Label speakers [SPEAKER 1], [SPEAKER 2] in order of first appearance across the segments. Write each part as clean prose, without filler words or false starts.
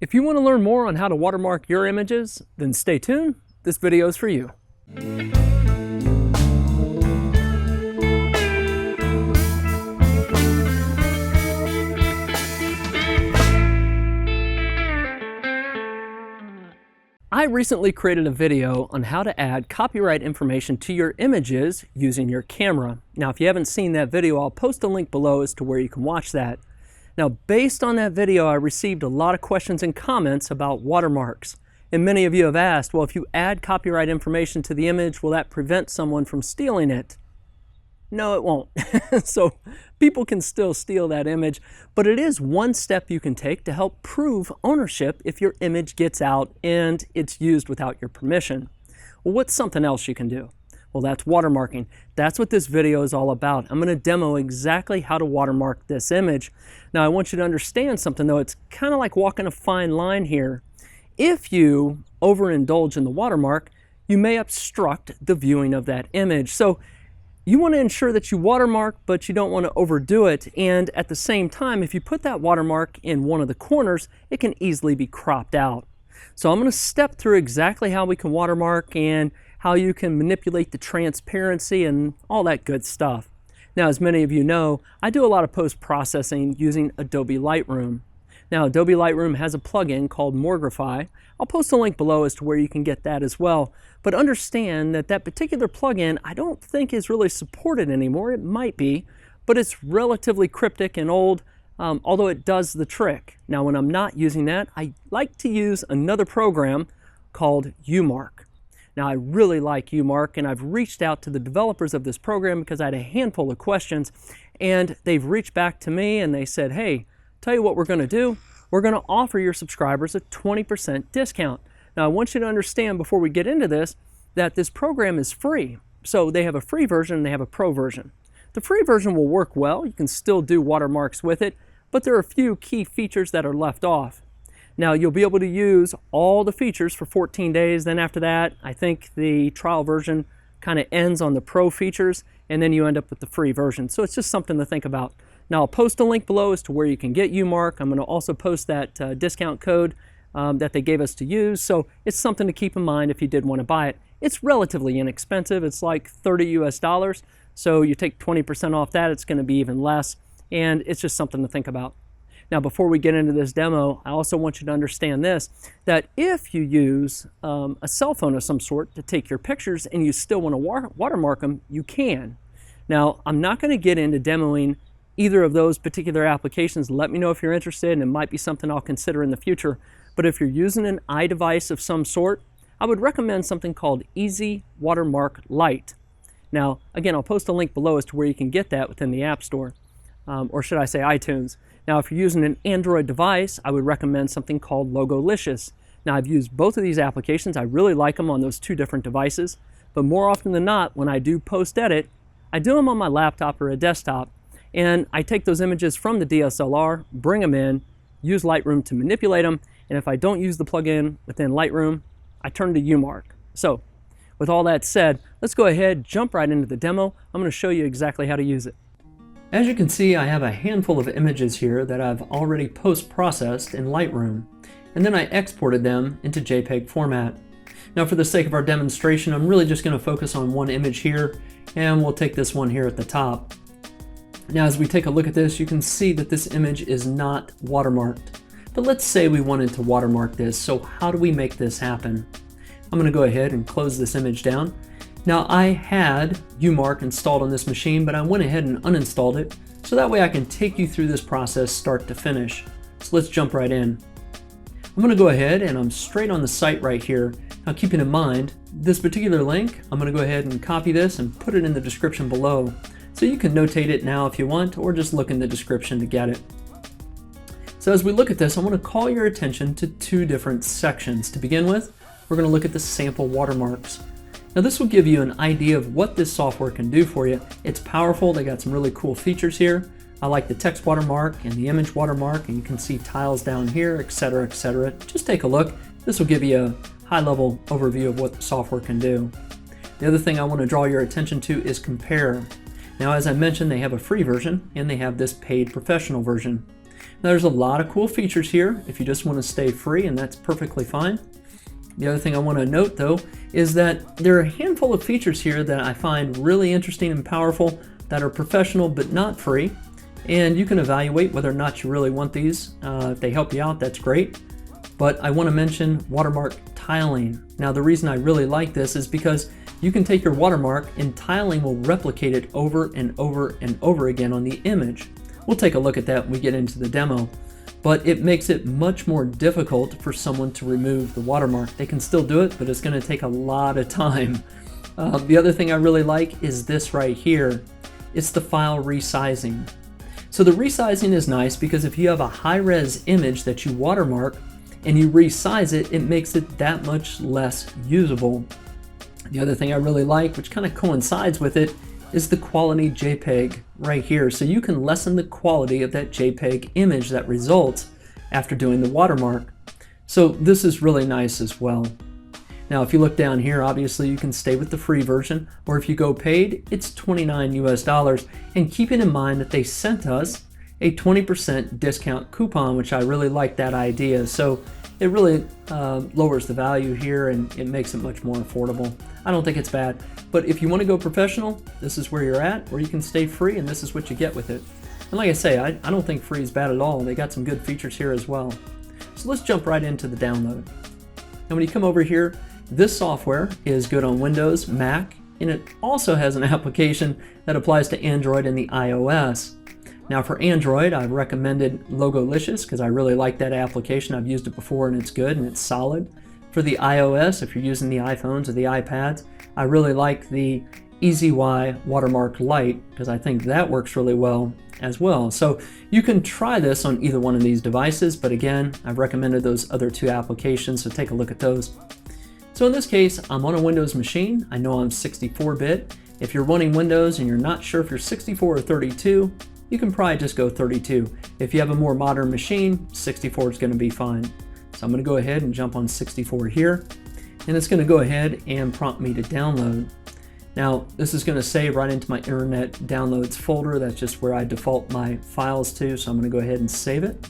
[SPEAKER 1] If you want to learn more on how to watermark your images, then stay tuned. This video is for you. I recently created a video on how to add copyright information to your images using your camera. Now, if you haven't seen that video, I'll post a link below as to where you can watch that. Now, based on that video, I received a lot of questions and comments about watermarks. And many of you have asked, well, if you add copyright information to the image, will that prevent someone from stealing it? No, it won't. So people can still steal that image, but it is one step you can take to help prove ownership if your image gets out and it's used without your permission. Well, what's something else you can do? Well, that's watermarking. That's what this video is all about. I'm going to demo exactly how to watermark this image. Now, I want you to understand something, though. It's kind of like walking a fine line here. If you overindulge in the watermark, you may obstruct the viewing of that image. So you want to ensure that you watermark, but you don't want to overdo it. And at the same time, if you put that watermark in one of the corners, it can easily be cropped out. So I'm going to step through exactly how we can watermark and how you can manipulate the transparency and all that good stuff. Now, as many of you know, I do a lot of post-processing using Adobe Lightroom. Now, Adobe Lightroom has a plugin called Morgrify. I'll post a link below as to where you can get that as well. But understand that that particular plugin I don't think is really supported anymore. It might be, but it's relatively cryptic and old, although it does the trick. Now, when I'm not using that, I like to use another program called umark. Now, I really like umark, and I've reached out to the developers of this program because I had a handful of questions, and they've reached back to me and they said, hey, tell you what we're going to do. We're going to offer your subscribers a 20% discount. Now, I want you to understand before we get into this that this program is free. So they have a free version and they have a pro version. The free version will work well. You can still do watermarks with it, but there are a few key features that are left off. Now, you'll be able to use all the features for 14 days. Then after that, I think the trial version kind of ends on the pro features, and then you end up with the free version. So it's just something to think about. Now, I'll post a link below as to where you can get umark. I'm going to also post that discount code that they gave us to use. So it's something to keep in mind if you did want to buy it. It's relatively inexpensive. It's like $30 US. So you take 20% off that, it's going to be even less. And it's just something to think about. Now, before we get into this demo, I also want you to understand this, that if you use a cell phone of some sort to take your pictures and you still want to watermark them, you can. Now, I'm not going to get into demoing either of those particular applications. Let me know if you're interested, and it might be something I'll consider in the future. But if you're using an iDevice of some sort, I would recommend something called Easy Watermark Lite. Now, again, I'll post a link below as to where you can get that within the App Store, or should I say iTunes. Now, if you're using an Android device, I would recommend something called Logolicious. Now, I've used both of these applications. I really like them on those two different devices. But more often than not, when I do post-edit, I do them on my laptop or a desktop. And I take those images from the DSLR, bring them in, use Lightroom to manipulate them. And if I don't use the plugin within Lightroom, I turn to umark. So, with all that said, let's go ahead, jump right into the demo. I'm going to show you exactly how to use it. As you can see, I have a handful of images here that I've already post-processed in Lightroom, and then I exported them into JPEG format. Now, for the sake of our demonstration, I'm really just going to focus on one image here, and we'll take this one here at the top. Now, as we take a look at this, you can see that this image is not watermarked. But let's say we wanted to watermark this, so how do we make this happen? I'm going to go ahead and close this image down. Now, I had umark installed on this machine, but I went ahead and uninstalled it, so that way I can take you through this process start to finish. So let's jump right in. I'm going to go ahead and I'm straight on the site right here. Now, keeping in mind, this particular link, I'm going to go ahead and copy this and put it in the description below. So you can notate it now if you want, or just look in the description to get it. So as we look at this, I want to call your attention to two different sections. To begin with, we're going to look at the sample watermarks. Now, this will give you an idea of what this software can do for you. It's powerful. They got some really cool features here. I like the text watermark and the image watermark, and you can see tiles down here, etc., etc. Just take a look. This will give you a high-level overview of what the software can do. The other thing I want to draw your attention to is compare. Now, as I mentioned, they have a free version and they have this paid professional version. Now, there's a lot of cool features here if you just want to stay free, and that's perfectly fine. The other thing I want to note though is that there are a handful of features here that I find really interesting and powerful that are professional but not free, and you can evaluate whether or not you really want these. If they help you out, that's great. But I want to mention watermark tiling. Now, the reason I really like this is because you can take your watermark and tiling will replicate it over and over and over again on the image. We'll take a look at that when we get into the demo, but it makes it much more difficult for someone to remove the watermark. They can still do it, but it's going to take a lot of time. The other thing I really like is this right here. It's the file resizing. So the resizing is nice because if you have a high-res image that you watermark and you resize it, it makes it that much less usable. The other thing I really like, which kind of coincides with it, is the quality JPEG right here. So you can lessen the quality of that JPEG image that results after doing the watermark. So this is really nice as well. Now, if you look down here, obviously you can stay with the free version, or if you go paid, it's $29 US. And keeping in mind that they sent us a 20% discount coupon, which I really like that idea. So it really lowers the value here and it makes it much more affordable. I don't think it's bad, but if you want to go professional, this is where you're at, or you can stay free and this is what you get with it. And like I say, I don't think free is bad at all. They got some good features here as well. So let's jump right into the download. And when you come over here, this software is good on Windows, Mac, and it also has an application that applies to Android and the iOS. Now for Android, I've recommended Logolicious because I really like that application. I've used it before and it's good and it's solid. For the iOS, if you're using the iPhones or the iPads, I really like the EasyY Watermark Lite because I think that works really well as well. So you can try this on either one of these devices, but again, I've recommended those other two applications, so take a look at those. So in this case, I'm on a Windows machine. I know I'm 64-bit. If you're running Windows and you're not sure if you're 64 or 32, you can probably just go 32. If you have a more modern machine, 64 is going to be fine. So I'm going to go ahead and jump on 64 here, and it's going to go ahead and prompt me to download. Now, this is going to save right into my Internet Downloads folder. That's just where I default my files to, so I'm going to go ahead and save it.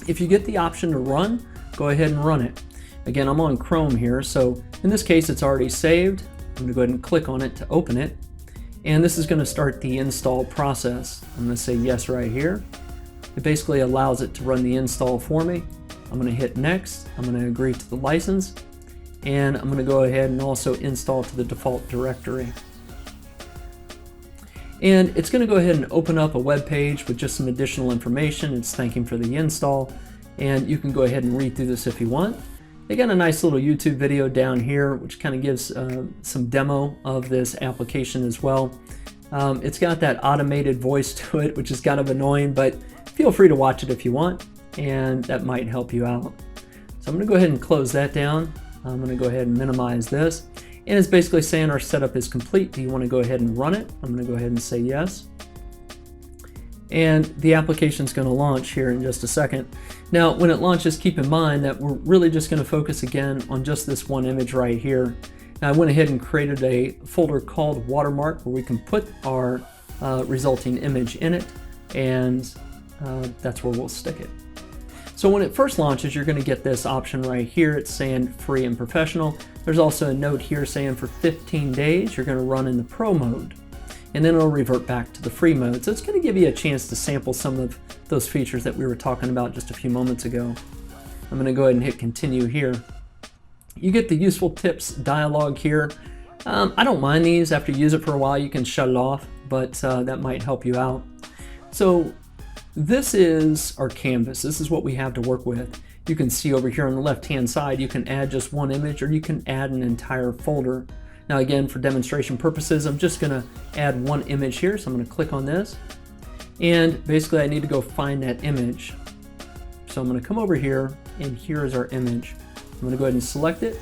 [SPEAKER 1] If you get the option to run, go ahead and run it. Again, I'm on Chrome here, so in this case it's already saved. I'm going to go ahead and click on it to open it. And this is going to start the install process. I'm going to say yes right here. It basically allows it to run the install for me. I'm going to hit next. I'm going to agree to the license. And I'm going to go ahead and also install to the default directory. And it's going to go ahead and open up a web page with just some additional information. It's thanking for the install. And you can go ahead and read through this if you want. They got a nice little YouTube video down here which kind of gives some demo of this application as well. It's got that automated voice to it, which is kind of annoying, but feel free to watch it if you want, and that might help you out. So I'm going to go ahead and close that down. I'm going to go ahead and minimize this, and it's basically saying our setup is complete. Do you want to go ahead and run it? I'm going to go ahead and say yes. And the application is going to launch here in just a second. Now, when it launches, keep in mind that we're really just going to focus again on just this one image right here. Now, I went ahead and created a folder called Watermark where we can put our resulting image in it, and that's where we'll stick it. So when it first launches, you're going to get this option right here. It's saying free and professional. There's also a note here saying for 15 days, you're going to run in the pro mode. And then it'll revert back to the free mode. So it's going to give you a chance to sample some of those features that we were talking about just a few moments ago. I'm going to go ahead and hit continue here. You get the useful tips dialog here. I don't mind these. After you use it for a while, you can shut it off, but that might help you out. So this is our canvas. This is what we have to work with. You can see over here on the left-hand side, you can add just one image or you can add an entire folder. Now again, for demonstration purposes, I'm just going to add one image here. So I'm going to click on this. And basically I need to go find that image. So I'm going to come over here and here is our image. I'm going to go ahead and select it.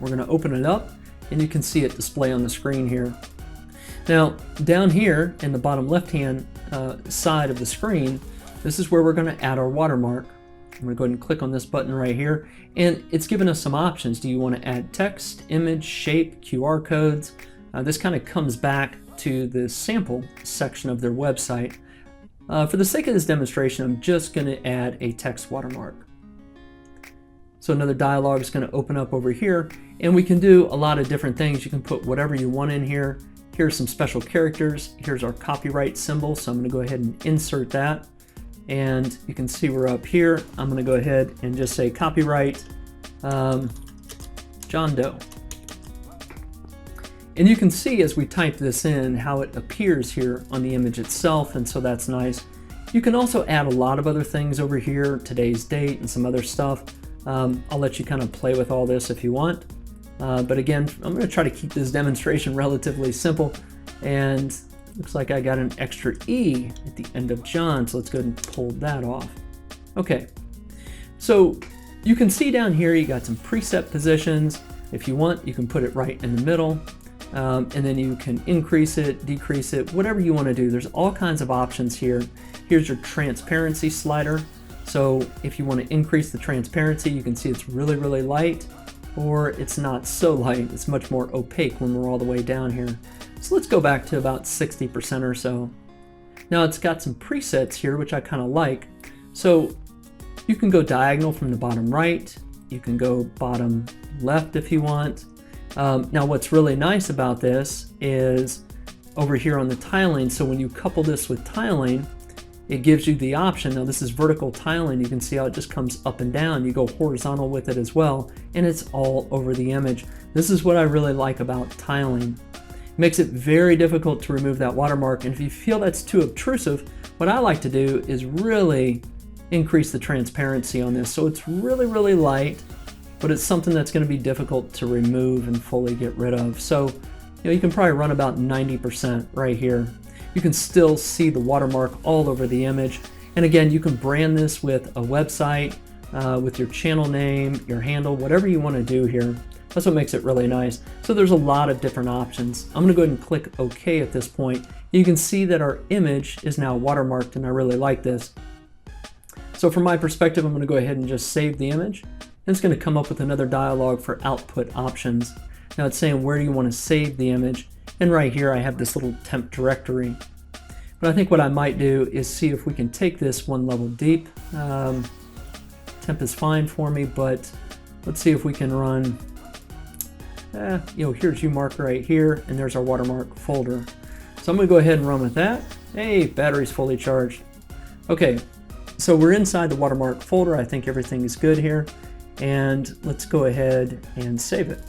[SPEAKER 1] We're going to open it up and you can see it display on the screen here. Now down here in the bottom left-hand side of the screen, this is where we're going to add our watermark. I'm going to go ahead and click on this button right here, and it's given us some options. Do you want to add text, image, shape, QR codes? This kind of comes back to the sample section of their website. For the sake of this demonstration, I'm just going to add a text watermark. So another dialog is going to open up over here, and we can do a lot of different things. You can put whatever you want in here. Here's some special characters. Here's our copyright symbol, so I'm going to go ahead and insert that. And you can see we're up here. I'm going to go ahead and just say copyright John Doe. And you can see as we type this in how it appears here on the image itself, and so that's nice. You can also add a lot of other things over here, today's date and some other stuff. I'll let you kind of play with all this if you want. But again, I'm going to try to keep this demonstration relatively simple. And looks like I got an extra E at the end of John, so let's go ahead and pull that off. Okay, so you can see down here you got some preset positions. If you want, you can put it right in the middle. And then you can increase it, decrease it, whatever you want to do. There's all kinds of options here. Here's your transparency slider. So if you want to increase the transparency, you can see it's really, really light, or it's not so light. It's much more opaque when we're all the way down here. So let's go back to about 60% or so. Now it's got some presets here, which I kind of like. So you can go diagonal from the bottom right. You can go bottom left if you want. Now what's really nice about this is over here on the tiling, so when you couple this with tiling, it gives you the option. Now this is vertical tiling. You can see how it just comes up and down. You go horizontal with it as well, and it's all over the image. This is what I really like about tiling. It makes it very difficult to remove that watermark, and if you feel that's too obtrusive, what I like to do is really increase the transparency on this. So it's really, really light, but it's something that's going to be difficult to remove and fully get rid of. So you can probably run about 90% right here. You can still see the watermark all over the image. And again, you can brand this with a website, with your channel name, your handle, whatever you want to do here. That's what makes it really nice. So there's a lot of different options. I'm going to go ahead and click OK at this point. You can see that our image is now watermarked, and I really like this. So from my perspective, I'm going to go ahead and just save the image. And it's going to come up with another dialog for output options. Now it's saying where do you want to save the image, and right here I have this little temp directory. But I think what I might do is see if we can take this one level deep. Temp is fine for me, but let's see if we can run, here's umark right here, and there's our watermark folder. So I'm going to go ahead and run with that. Hey, battery's fully charged. Okay, so we're inside the watermark folder. I think everything is good here. And let's go ahead and save it.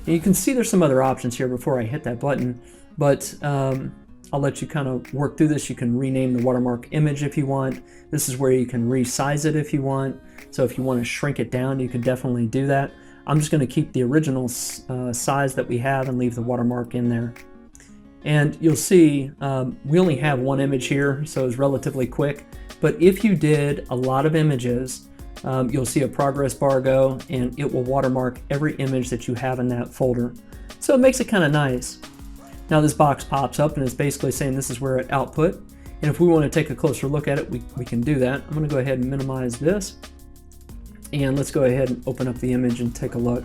[SPEAKER 1] And you can see there's some other options here before I hit that button, but I'll let you kind of work through this. You can rename the watermark image if you want. This is where you can resize it if you want. So if you want to shrink it down, you can definitely do that. I'm just going to keep the original size that we have and leave the watermark in there. And you'll see we only have one image here, so it's relatively quick. But if you did a lot of images, you'll see a progress bar go, and it will watermark every image that you have in that folder. So it makes it kind of nice. Now this box pops up and it's basically saying this is where it output. And if we want to take a closer look at it, we can do that. I'm going to go ahead and minimize this. And let's go ahead and open up the image and take a look.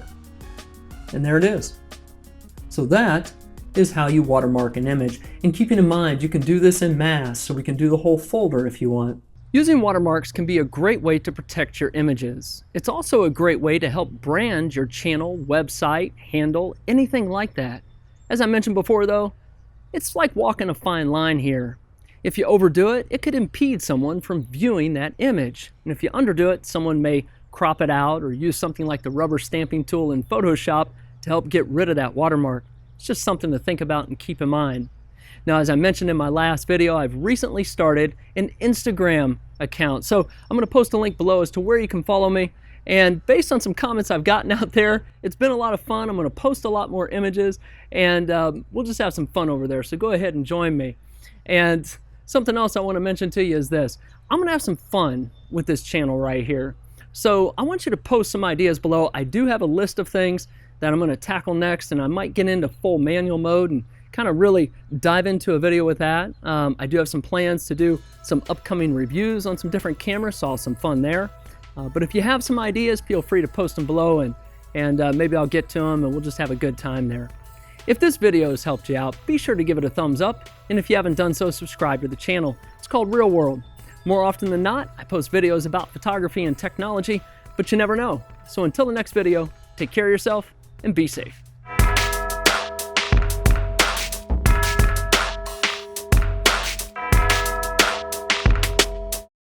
[SPEAKER 1] And there it is. So that is how you watermark an image. And keeping in mind, you can do this in mass, so we can do the whole folder if you want. Using watermarks can be a great way to protect your images. It's also a great way to help brand your channel, website, handle, anything like that. As I mentioned before though, it's like walking a fine line here. If you overdo it, it could impede someone from viewing that image. And if you underdo it, someone may crop it out or use something like the rubber stamping tool in Photoshop to help get rid of that watermark. It's just something to think about and keep in mind. Now, as I mentioned in my last video, I've recently started an Instagram account. So I'm going to post a link below as to where you can follow me. And based on some comments I've gotten out there, it's been a lot of fun. I'm going to post a lot more images, and we'll just have some fun over there. So go ahead and join me. And something else I want to mention to you is this. I'm going to have some fun with this channel right here. So I want you to post some ideas below. I do have a list of things that I'm going to tackle next, and I might get into full manual mode and kind of really dive into a video with that. I do have some plans to do some upcoming reviews on some different cameras, so I'll have some fun there. But if you have some ideas, feel free to post them below, and maybe I'll get to them and we'll just have a good time there. If this video has helped you out, be sure to give it a thumbs up, and if you haven't done so, subscribe to the channel. It's called Real World. More often than not, I post videos about photography and technology, but you never know. So until the next video, take care of yourself and be safe.